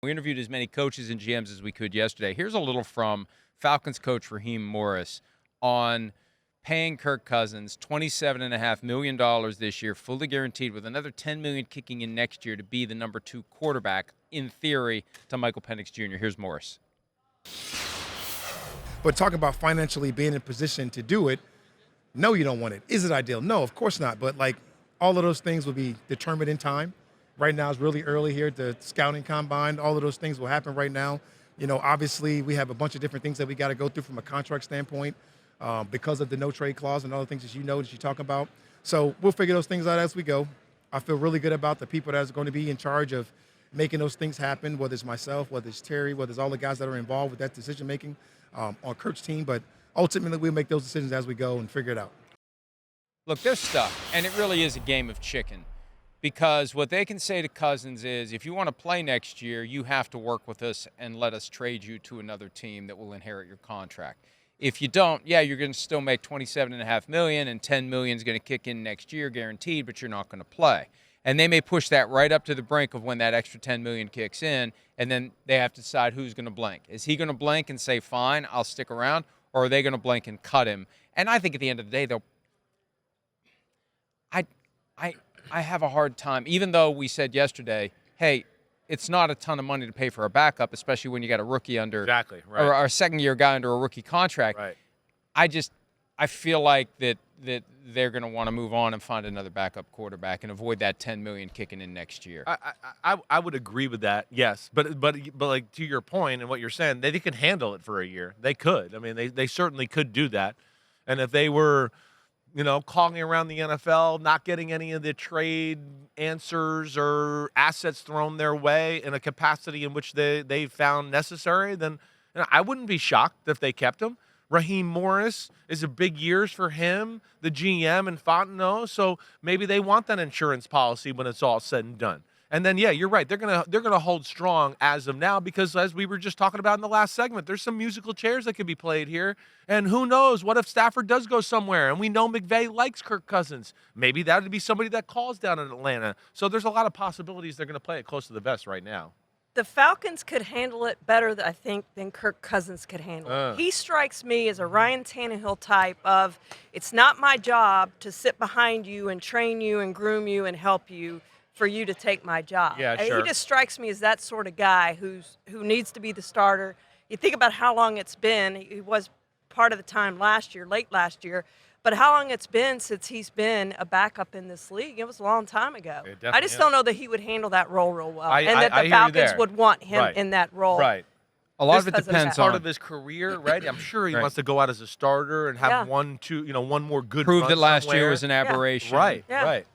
We interviewed as many coaches and GMs as we could yesterday. Here's a little from Falcons coach Raheem Morris on paying Kirk Cousins $27.5 million this year, fully guaranteed, with another $10 million kicking in next year to be the number 2 quarterback, in theory, to Michael Penix Jr. Here's Morris. But talking about financially being in position to do it, no, you don't want it. Is it ideal? No, of course not. But, like, all of those things will be determined in time. Right now it's really early here. The scouting combine, all of those things will happen right now. You know, obviously we have a bunch of different things that we got to go through from a contract standpoint because of the no trade clause and other things that you talk about. So we'll figure those things out as we go. I feel really good about the people that are going to be in charge of making those things happen, whether it's myself, whether it's Terry, whether it's all the guys that are involved with that decision making on Kirk's team. But ultimately we'll make those decisions as we go and figure it out. Look, they're stuck, and it really is a game of chicken. Because what they can say to Cousins is, if you want to play next year, you have to work with us and let us trade you to another team that will inherit your contract. If you don't, yeah, you're going to still make $27.5 million, and $10 million is going to kick in next year, guaranteed, but you're not going to play. And they may push that right up to the brink of when that extra $10 million kicks in, and then they have to decide who's going to blink. Is he going to blink and say, fine, I'll stick around, or are they going to blink and cut him? And I think at the end of the day, they'll. I have a hard time, even though we said yesterday, hey, it's not a ton of money to pay for a backup, especially when you got a rookie under, exactly, right, or a second-year guy under a rookie contract. Right. I feel like that they're going to want to move on and find another backup quarterback and avoid that $10 million kicking in next year. I would agree with that, yes, but like to your point and what you're saying, they could handle it for a year. They could. I mean, they certainly could do that, and if they were, calling around the NFL, not getting any of the trade answers or assets thrown their way in a capacity in which they found necessary, then I wouldn't be shocked if they kept him. Raheem Morris is a big years for him, the GM and Fontenot, so maybe they want that insurance policy when it's all said and done. And then, yeah, you're right. They're gonna hold strong as of now because, as we were just talking about in the last segment, there's some musical chairs that could be played here. And who knows? What if Stafford does go somewhere? And we know McVay likes Kirk Cousins. Maybe that would be somebody that calls down in Atlanta. So there's a lot of possibilities they're going to play it close to the vest right now. The Falcons could handle it better, I think, than Kirk Cousins could handle it. He strikes me as a Ryan Tannehill type of, it's not my job to sit behind you and train you and groom you and help you for you to take my job. Yeah, sure. He just strikes me as that sort of guy who needs to be the starter. You think about how long it's been. He was part of the time late last year, but how long it's been since he's been a backup in this league. It was a long time ago. I just don't know that he would handle that role real well, and that the Falcons would want him in that role. Right. A lot of it depends on part of his career, right? I'm sure he wants to go out as a starter and have one more good prove run that last somewhere. year was an aberration. Right. Yeah. Right.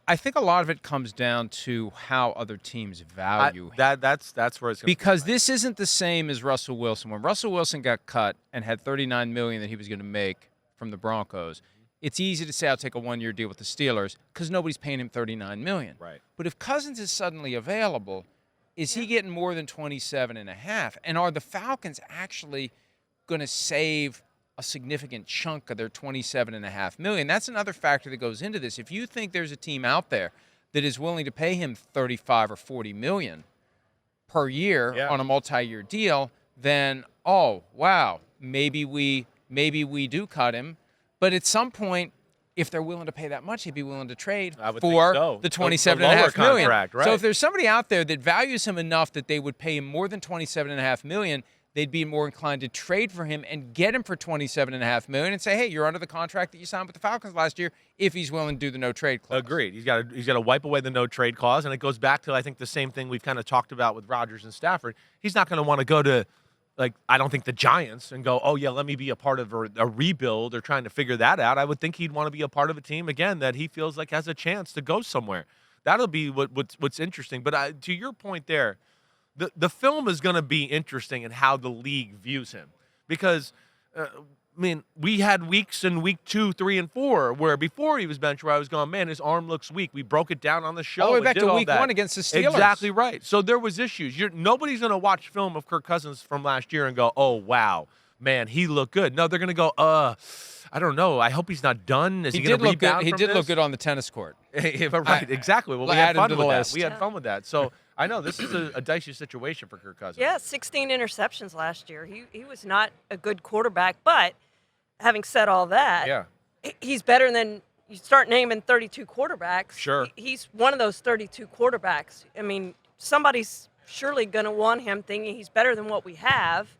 I think a lot of it comes down to how other teams value him. That's where it's going because this isn't the same as Russell Wilson. When Russell Wilson got cut and had $39 million that he was going to make from the Broncos, it's easy to say I'll take a one-year deal with the Steelers because nobody's paying him $39 million. Right. But if Cousins is suddenly available, is he getting more than $27.5? And are the Falcons actually going to save a significant chunk of their $27.5 million? That's another factor that goes into this. If you think there's a team out there that is willing to pay him $35 or $40 million per year on a multi-year deal, then maybe we do cut him. But at some point, if they're willing to pay that much, he'd be willing to trade for the $27.5 million. Contract, right. So if there's somebody out there that values him enough that they would pay him more than $27.5 million, they'd be more inclined to trade for him and get him for $27.5 million and say, hey, you're under the contract that you signed with the Falcons last year if he's willing to do the no-trade clause. Agreed. He's got to wipe away the no-trade clause, and it goes back to, I think, the same thing we've kind of talked about with Rodgers and Stafford. He's not going to want to go to, I don't think the Giants and go, oh, yeah, let me be a part of a rebuild or trying to figure that out. I would think he'd want to be a part of a team, again, that he feels like has a chance to go somewhere. That'll be what's interesting. But to your point there, the film is going to be interesting in how the league views him because, we had weeks in week 2, 3, and 4 where before he was benched where I was going, man, his arm looks weak. We broke it down on the show. All the way back to week 1 against the Steelers. Exactly right. So there was issues. Nobody's going to watch film of Kirk Cousins from last year and go, oh, wow, man, he looked good. No, they're going to go, I don't know. I hope he's not done. Is he going to rebound He from did this? look good on the tennis court. Right, exactly. Well, we had fun with that. We had fun with that. So I know this is a dicey situation for Kirk Cousins. Yeah, 16 interceptions last year. He was not a good quarterback, but having said all that, Yeah. he's better than you start naming 32 quarterbacks. Sure. He's one of those 32 quarterbacks. I mean, somebody's surely going to want him thinking he's better than what we have.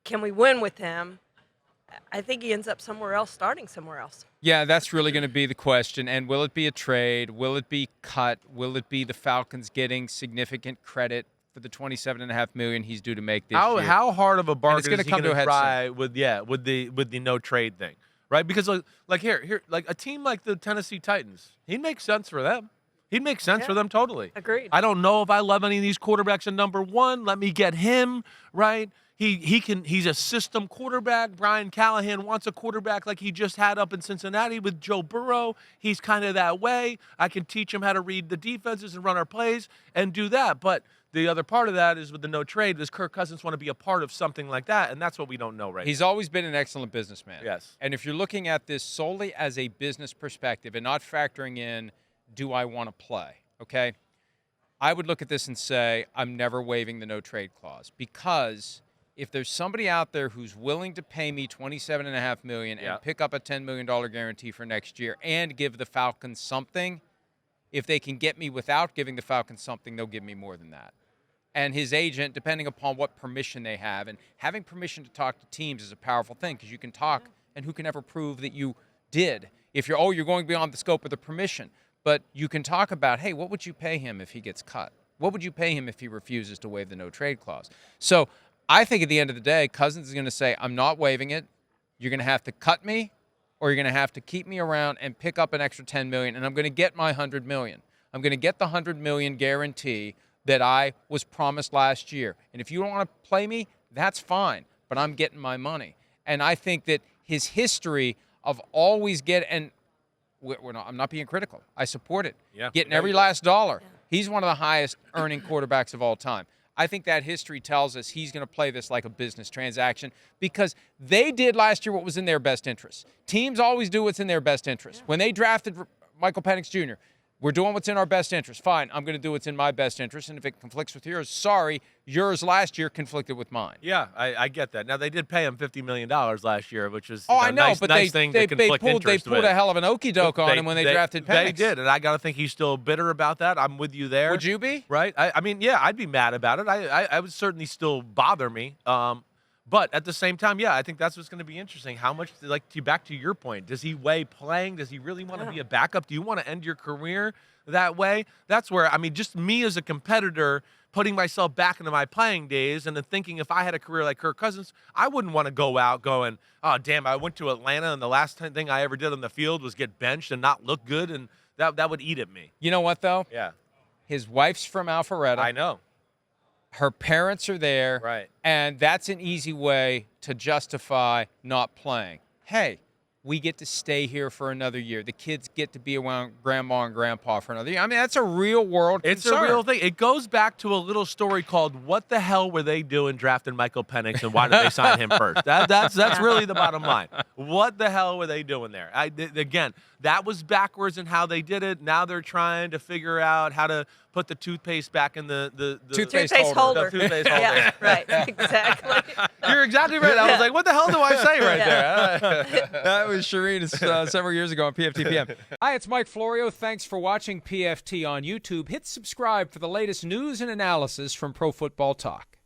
Can we win with him? I think he ends up somewhere else, starting somewhere else. Yeah, that's really going to be the question. And will it be a trade? Will it be cut? Will it be the Falcons getting significant credit for the $27.5 million he's due to make this year? How hard of a bargain gonna is he come to going a to head try with the no trade thing, right? Because like here like a team like the Tennessee Titans, he'd make sense for them. He'd make sense for them totally. Agreed. I don't know if I love any of these quarterbacks at number one. Let me get him, right? He's a system quarterback. Brian Callahan wants a quarterback like he just had up in Cincinnati with Joe Burrow. He's kind of that way. I can teach him how to read the defenses and run our plays and do that. But the other part of that is with the no trade, does Kirk Cousins want to be a part of something like that? And that's what we don't know right now. He's always been an excellent businessman. Yes. And if you're looking at this solely as a business perspective and not factoring in, do I want to play? Okay. I would look at this and say, I'm never waiving the no trade clause, because if there's somebody out there who's willing to pay me $27.5 million and pick up a $10 million guarantee for next year and give the Falcons something, if they can get me without giving the Falcons something, they'll give me more than that. And his agent, depending upon what permission they have, and having permission to talk to teams is a powerful thing, because you can talk, and who can ever prove that you did? If you're going beyond the scope of the permission. But you can talk about, hey, what would you pay him if he gets cut? What would you pay him if he refuses to waive the no trade clause? So I think at the end of the day, Cousins is going to say, I'm not waiving it. You're going to have to cut me, or you're going to have to keep me around and pick up an extra $10 million, and I'm going to get my $100 million. I'm going to get the $100 million guarantee that I was promised last year. And if you don't want to play me, that's fine, but I'm getting my money. And I think that his history of always I'm not being critical. I support it. Yeah. Getting every last dollar. He's one of the highest earning quarterbacks of all time. I think that history tells us he's going to play this like a business transaction, because they did last year what was in their best interest. Teams always do what's in their best interest. When they drafted Michael Penix Jr., we're doing what's in our best interest. Fine, I'm going to do what's in my best interest, and if it conflicts with yours, sorry, yours last year conflicted with mine. Yeah, I get that. Now, they did pay him $50 million last year, which is I know, nice, but nice thing to conflict they interest pulled with. a hell of an okie doke on him when they drafted Penix. They did, and I got to think he's still bitter about that. I'm with you there. Would you be? Right? I mean, yeah, I'd be mad about it. I would certainly still bother me. But at the same time, yeah, I think that's what's going to be interesting. How much, back to your point, does he weigh playing? Does he really want to be a backup? Do you want to end your career that way? That's where, I mean, just me as a competitor, putting myself back into my playing days and then thinking if I had a career like Kirk Cousins, I wouldn't want to go out going, oh, damn, I went to Atlanta and the last thing I ever did on the field was get benched and not look good, and that would eat at me. You know what, though? Yeah. His wife's from Alpharetta. I know. Her parents are there. Right. And that's an easy way to justify not playing. Hey, we get to stay here for another year. The kids get to be around grandma and grandpa for another year. I mean, that's a real world concern. It's a real thing. It goes back to a little story called "What the hell were they doing drafting Michael Penix, and why did they sign him first?" That's really the bottom line. What the hell were they doing there? Again, that was backwards in how they did it. Now they're trying to figure out how to put the toothpaste back in the toothpaste holder. The toothpaste holder. Yeah, right. Exactly. You're exactly right. I was like, what the hell do I say right there? That was Charean several years ago on PFTPM. Hi, it's Mike Florio. Thanks for watching PFT on YouTube. Hit subscribe for the latest news and analysis from Pro Football Talk.